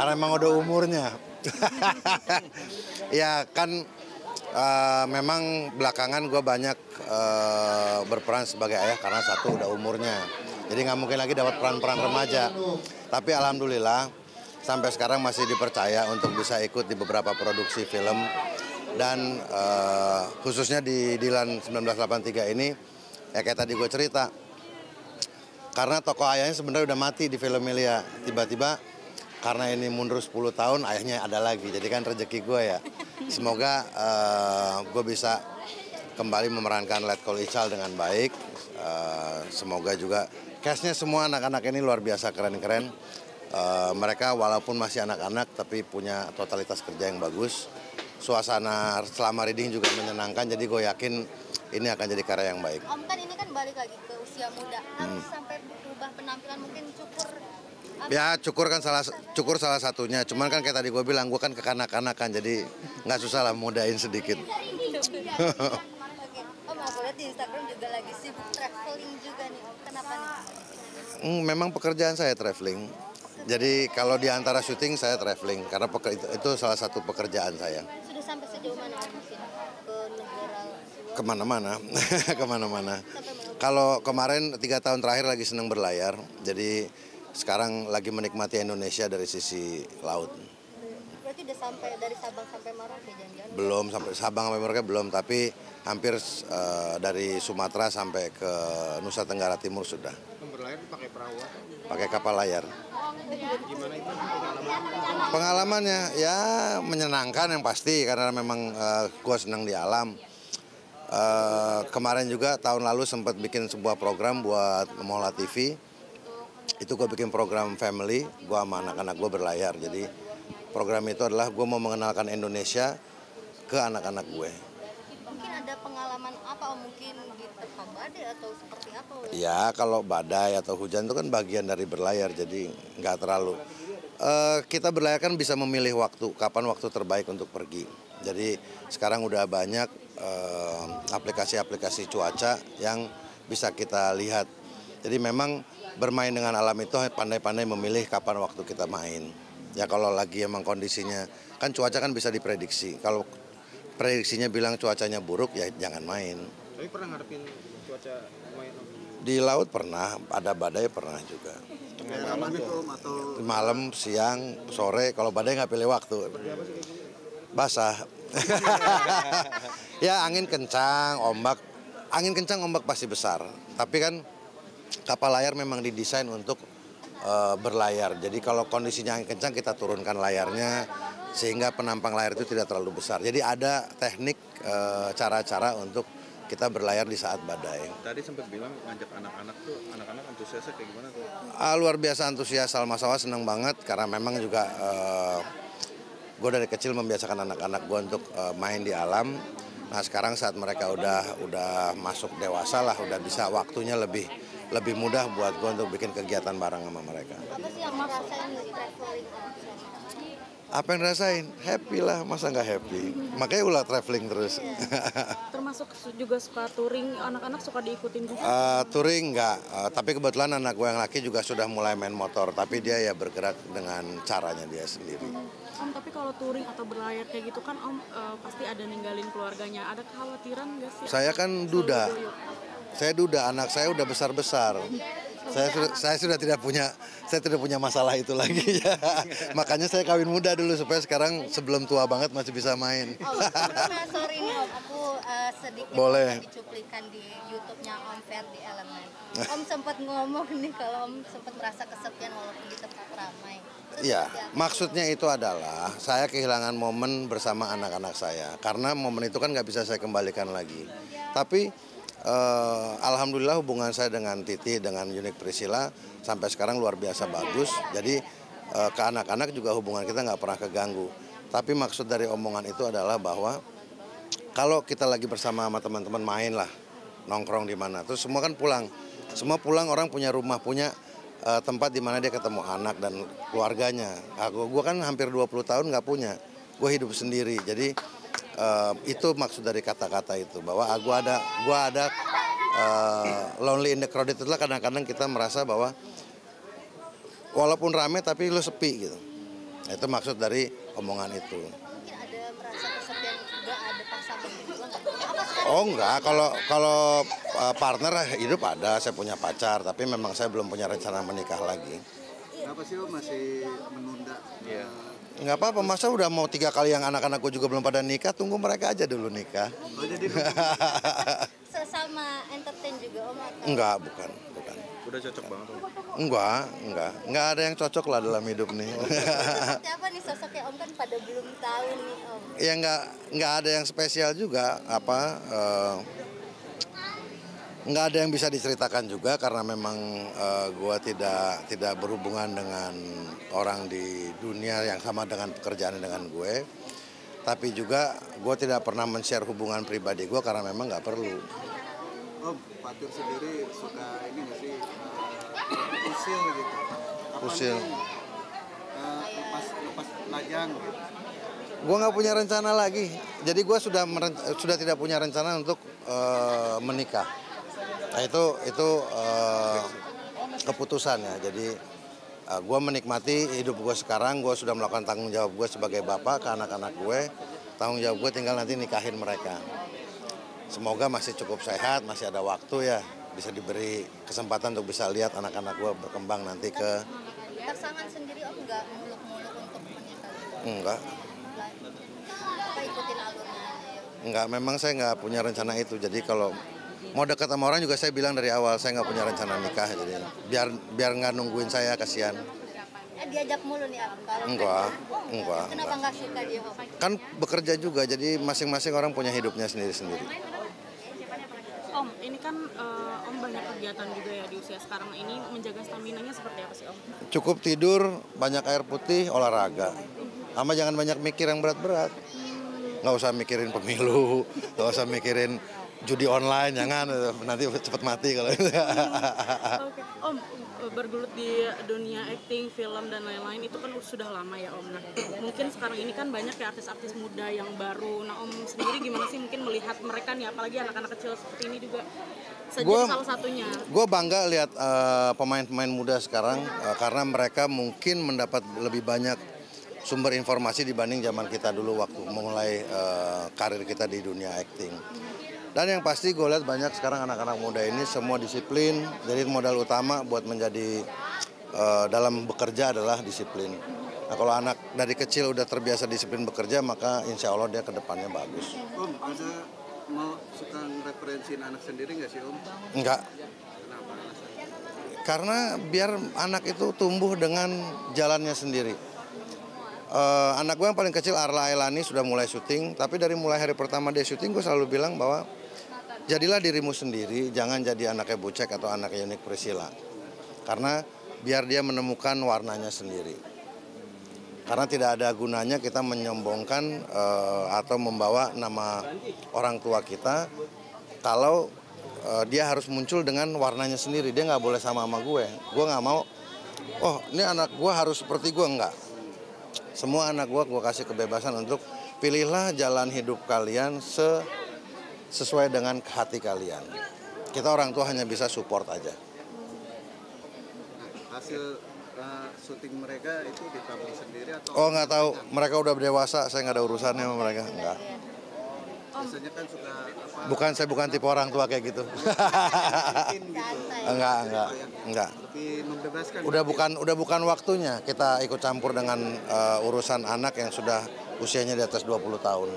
Karena emang udah umurnya. Ya kan memang belakangan gue banyak berperan sebagai ayah karena satu udah umurnya. Jadi nggak mungkin lagi dapat peran-peran remaja. Tapi alhamdulillah sampai sekarang masih dipercaya untuk bisa ikut di beberapa produksi film. Dan khususnya di Dilan 1983 ini, ya kayak tadi gue cerita, karena tokoh ayahnya sebenarnya udah mati di film Ilya. Tiba-tiba karena ini mundur 10 tahun, ayahnya ada lagi. Jadi kan rezeki gue ya. Semoga gue bisa kembali memerankan Letkol Ical dengan baik. Semoga juga cast-nya semua anak-anak ini luar biasa keren-keren. Mereka walaupun masih anak-anak tapi punya totalitas kerja yang bagus. Suasana selama reading juga menyenangkan, jadi gue yakin ini akan jadi karya yang baik. Om kan ini kan balik lagi ke usia muda, harus sampai berubah penampilan mungkin cukur. Ya cukur salah satunya, cuman kan kayak tadi gue bilang, gue kan kekanak-kanakan, jadi nggak susah lah mudain sedikit. Om, aku lihat di Instagram juga lagi sibuk traveling juga nih, kenapa nih? Memang pekerjaan saya traveling, jadi kalau di antara syuting saya traveling, karena itu salah satu pekerjaan saya. Sudah sampai sejauh mana Om mungkin ke negara? Kemana-mana, kemana-mana. Kalau kemarin 3 tahun terakhir lagi seneng berlayar, jadi sekarang lagi menikmati Indonesia dari sisi laut. Berarti udah sampai dari Sabang sampai Merauke jangan-jangan? Belum, sampai Sabang sampai Merauke belum, tapi hampir dari Sumatera sampai ke Nusa Tenggara Timur sudah. Berlayar pakai perahu? Pakai kapal layar. Gimana itu Pengalamannya? Ya menyenangkan yang pasti, karena memang gue senang di alam. Kemarin juga tahun lalu sempat bikin sebuah program buat Mola TV. Itu gue bikin program family, gue sama anak-anak gue berlayar. Jadi program itu adalah gue mau mengenalkan Indonesia ke anak-anak gue. Mungkin ada pengalaman apa Om? Mungkin diterpa badai atau seperti apa? Ya kalau badai atau hujan itu kan bagian dari berlayar, jadi nggak terlalu. Kita berlayar kan bisa memilih waktu, kapan waktu terbaik untuk pergi. Jadi sekarang udah banyak aplikasi-aplikasi cuaca yang bisa kita lihat. Jadi memang bermain dengan alam itu pandai-pandai memilih kapan waktu kita main. Ya kalau lagi emang kondisinya, kan cuaca kan bisa diprediksi. Kalau prediksinya bilang cuacanya buruk, ya jangan main. Tapi pernah ngadepin cuaca lumayan? Di laut pernah, ada badai pernah juga. Malam itu atau Malam, siang, sore, kalau badai nggak pilih waktu. Basah. Ya angin kencang, ombak pasti besar. Tapi kan kapal layar memang didesain untuk berlayar. Jadi kalau kondisinya angin kencang, kita turunkan layarnya sehingga penampang layar itu tidak terlalu besar. Jadi ada teknik, cara-cara untuk kita berlayar di saat badai. tadi sempat bilang ngajak anak-anak tuh, anak-anak antusiasnya kayak gimana tuh? Luar biasa antusias, Salma Sawa senang banget karena memang juga gue dari kecil membiasakan anak-anak gue untuk main di alam. Nah sekarang saat mereka udah masuk dewasa lah, udah bisa waktunya lebih mudah buat gue untuk bikin kegiatan bareng sama mereka. Apa sih yang merasain traveling? Apa yang rasain? Happy lah, masa nggak happy? Makanya ulah traveling terus. Termasuk juga suka touring, anak-anak suka diikutin juga? Touring nggak, tapi kebetulan anak gue yang laki juga sudah mulai main motor, tapi dia ya bergerak dengan caranya dia sendiri. Om, tapi kalau touring atau berlayar kayak gitu kan Om pasti ada ninggalin keluarganya, ada kekhawatiran nggak sih? Saya kan duda. Saya duda, anak saya udah besar-besar. Saya sudah tidak punya masalah itu lagi ya. Makanya saya kawin muda dulu supaya sekarang sebelum tua banget masih bisa main. Sorry nih Om, aku sedikit Boleh. dicuplikan di YouTube-nya Om Ferdi Elemen. Om sempat ngomong nih kalau Om sempat merasa kesepian walaupun di tempat ramai. Iya, maksudnya itu adalah saya kehilangan momen bersama anak-anak saya. Karena momen itu kan nggak bisa saya kembalikan lagi. Tapi alhamdulillah hubungan saya dengan Titi, dengan Yunik Priscilla sampai sekarang luar biasa bagus. Jadi ke anak-anak juga hubungan kita nggak pernah keganggu. Tapi maksud dari omongan itu adalah bahwa kalau kita lagi bersama sama teman-teman main lah, nongkrong di mana, terus semua kan pulang. Semua pulang, orang punya rumah, punya tempat di mana dia ketemu anak dan keluarganya. Gue kan hampir 20 tahun nggak punya, gue hidup sendiri. Jadi itu maksud dari kata-kata itu, bahwa gue ada lonely in the crowded. Itulah kadang-kadang kita merasa bahwa walaupun rame tapi lo sepi gitu. Nah, itu maksud dari omongan itu. Mungkin ada merasa kesepian juga, ada pasangan juga nggak? Apa sih? Oh enggak, kalau partner hidup ada, saya punya pacar, tapi memang saya belum punya rencana menikah lagi. Kenapa sih Om masih menunda? Nggak apa-apa, masa udah mau 3 kali yang anak-anak gue juga belum pada nikah, tunggu mereka aja dulu nikah. Oh jadi Sesama entertain juga Om atau? Enggak, bukan. Udah cocok banget Om. Enggak ada yang cocok lah dalam hidup nih. Seperti apa nih sosoknya Om, kan pada belum tahu nih Om. Ya nggak ada yang spesial juga, nggak ada yang bisa diceritakan juga karena memang gue tidak berhubungan dengan orang di dunia yang sama dengan pekerjaan dengan gue. Tapi juga gue tidak pernah men-share hubungan pribadi gue karena memang nggak perlu. Om, Fatur sendiri suka ini nggak sih usil gitu? Kapan Usil. nih, lepas lajang gitu? Gue nggak punya rencana lagi. Jadi gue sudah tidak punya rencana untuk menikah. Nah itu keputusan ya. Jadi gue menikmati hidup gue sekarang. Gue sudah melakukan tanggung jawab gue sebagai bapak ke anak-anak gue. Tanggung jawab gue tinggal nanti nikahin mereka. Semoga masih cukup sehat, masih ada waktu ya. Bisa diberi kesempatan untuk bisa lihat anak-anak gue berkembang nanti ke... Pasangan sendiri Om nggak muluk-muluk untuk menikah? Enggak. Apa ikutin alurnya aja ya? Enggak, memang saya nggak punya rencana itu. Jadi kalau mau dekat sama orang juga saya bilang dari awal saya nggak punya rencana nikah. Jadi biar nggak nungguin saya, kasihan. Diajak mulu nih Om? Kalau Enggak. Kenapa nggak suka dia Om? Kan bekerja juga, jadi masing-masing orang punya hidupnya sendiri-sendiri. Om, ini kan Om banyak kegiatan juga ya di usia sekarang ini, menjaga stamina-nya seperti apa sih Om? Cukup tidur, banyak air putih, olahraga. Sama jangan banyak mikir yang berat-berat. Nggak usah mikirin pemilu, nggak usah mikirin judi online, jangan, nanti cepet mati kalau itu. Oke, Om, bergelut di dunia acting, film dan lain-lain itu kan sudah lama ya Om. Nah, mungkin sekarang ini kan banyak ya artis-artis muda yang baru. Nah, Om sendiri gimana sih mungkin melihat mereka nih, apalagi anak-anak kecil seperti ini juga jadi salah satunya. Gue bangga lihat pemain-pemain muda sekarang karena mereka mungkin mendapat lebih banyak sumber informasi dibanding zaman kita dulu waktu memulai karir kita di dunia acting. Dan yang pasti gue lihat banyak sekarang anak-anak muda ini semua disiplin. Jadi modal utama buat menjadi dalam bekerja adalah disiplin. Nah kalau anak dari kecil udah terbiasa disiplin bekerja, maka insya Allah dia ke depannya bagus. Om, ada mau suka ngereferensiin anak sendiri nggak sih Om? Enggak. Kenapa alasannya? Karena biar anak itu tumbuh dengan jalannya sendiri. Anak gue yang paling kecil Arla Ailani sudah mulai syuting, tapi dari mulai hari pertama dia syuting gue selalu bilang bahwa jadilah dirimu sendiri, jangan jadi anaknya Bucek atau anaknya Yunik Priscilla. Karena biar dia menemukan warnanya sendiri. Karena tidak ada gunanya kita menyombongkan atau membawa nama orang tua kita kalau dia harus muncul dengan warnanya sendiri. Dia nggak boleh sama gue. Gue nggak mau, oh ini anak gue harus seperti gue, enggak. Semua anak gue kasih kebebasan untuk pilihlah jalan hidup kalian sesuai dengan hati kalian. Kita orang tua hanya bisa support aja. Hasil syuting mereka itu ditabung sendiri atau? Oh nggak tahu, mereka udah dewasa, saya nggak ada urusannya sama mereka, enggak. Biasanya kan suka apa? Saya bukan tipe orang tua kayak gitu. Bikin gitu. Enggak. Lebih membebaskan. Udah bukan waktunya kita ikut campur dengan urusan anak yang sudah usianya di atas 20 tahun.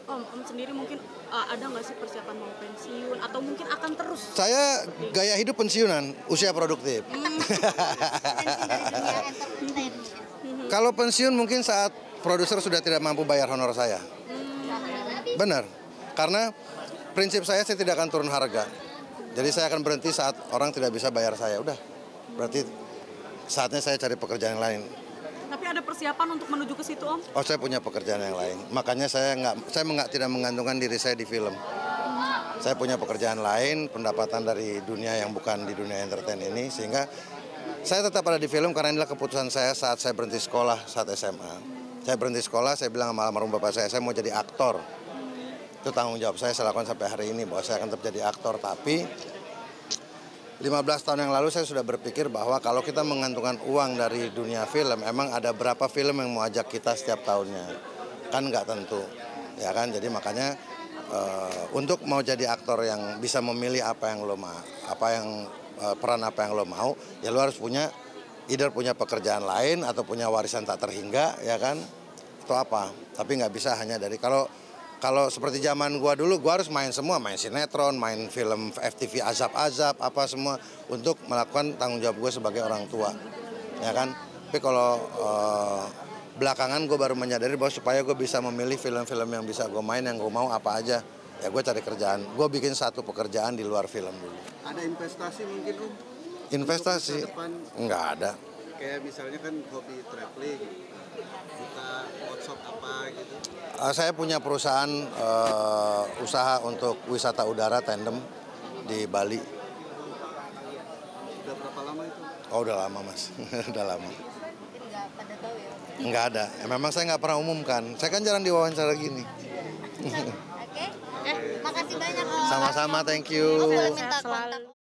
Om sendiri mungkin ada nggak sih persiapan mau pensiun atau mungkin akan terus? Saya gaya hidup pensiunan, usia produktif. Pensiun dari dunia entertain mungkin. Kalau pensiun mungkin saat produser sudah tidak mampu bayar honor saya. Benar, karena prinsip saya tidak akan turun harga. Jadi saya akan berhenti saat orang tidak bisa bayar saya. Udah, berarti saatnya saya cari pekerjaan yang lain. Tapi ada persiapan untuk menuju ke situ Om? Oh saya punya pekerjaan yang lain. Makanya saya tidak menggantungkan diri saya di film. Saya punya pekerjaan lain, pendapatan dari dunia yang bukan di dunia entertain ini. Sehingga saya tetap ada di film karena inilah keputusan saya saat saya berhenti sekolah saat SMA. Saya berhenti sekolah, saya bilang sama almarhum bapak saya mau jadi aktor. Itu tanggung jawab saya lakukan sampai hari ini bahwa saya akan tetap jadi aktor. Tapi 15 tahun yang lalu saya sudah berpikir bahwa kalau kita menggantungkan uang dari dunia film, emang ada berapa film yang mau ajak kita setiap tahunnya? Kan nggak tentu, ya kan? Jadi makanya untuk mau jadi aktor yang bisa memilih apa yang lo mau, peran apa yang lo mau, ya lo harus punya punya pekerjaan lain atau punya warisan tak terhingga, ya kan? Itu apa? Tapi nggak bisa hanya dari kalau seperti zaman gua dulu, gua harus main semua, main sinetron, main film FTV azab-azab, apa semua untuk melakukan tanggung jawab gue sebagai orang tua, ya kan. Tapi kalau belakangan gue baru menyadari bahwa supaya gue bisa memilih film-film yang bisa gue main, yang gue mau apa aja, ya gue cari kerjaan. Gue bikin satu pekerjaan di luar film dulu. Ada investasi mungkin Om? Investasi? Untuk masa depan? Nggak ada. Kayak misalnya kan hobi traveling, buka workshop apa gitu. Saya punya perusahaan usaha untuk wisata udara tandem di Bali. Udah berapa lama itu? Oh udah lama mas, udah lama. Mungkin nggak pada tahu ya. Nggak ada, memang saya nggak pernah umumkan. Saya kan jarang diwawancara gini. Oke, makasih banyak Om. Sama-sama, thank you. Om boleh minta Sehat selalu. kontak